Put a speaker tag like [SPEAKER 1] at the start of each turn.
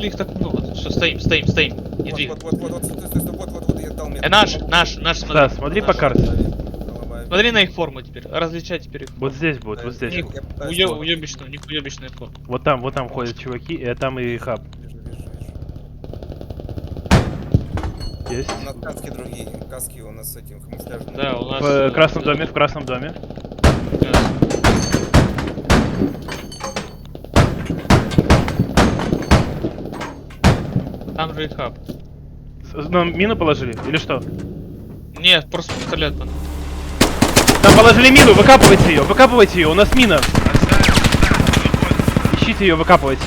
[SPEAKER 1] Их так много. Все, стоим, стоим, стоим. Не двигаем.
[SPEAKER 2] Вот, стой, я дал метку.
[SPEAKER 1] Наш, смотри.
[SPEAKER 3] Да, смотри по
[SPEAKER 1] Наш.
[SPEAKER 3] карте.
[SPEAKER 1] Смотри на их форму теперь. Различай теперь их.
[SPEAKER 3] Вот здесь будет, вот
[SPEAKER 1] У
[SPEAKER 3] здесь.
[SPEAKER 1] них
[SPEAKER 2] Я пытаюсь
[SPEAKER 1] уебищная, у них уебищная форма.
[SPEAKER 3] Вот там ходят чуваки, и там и хаб.
[SPEAKER 2] Вижу.
[SPEAKER 3] Есть.
[SPEAKER 2] У нас каски другие. Каски у нас с этим камуфляжным.
[SPEAKER 1] Да, у нас...
[SPEAKER 3] В красном доме, в красном доме.
[SPEAKER 1] Там же и хаб.
[SPEAKER 3] Ну, мину положили, или что?
[SPEAKER 1] Нет, просто пистолет.
[SPEAKER 3] Там положили мину, выкапывайте ее, у нас мина. Ищите ее, выкапывайте.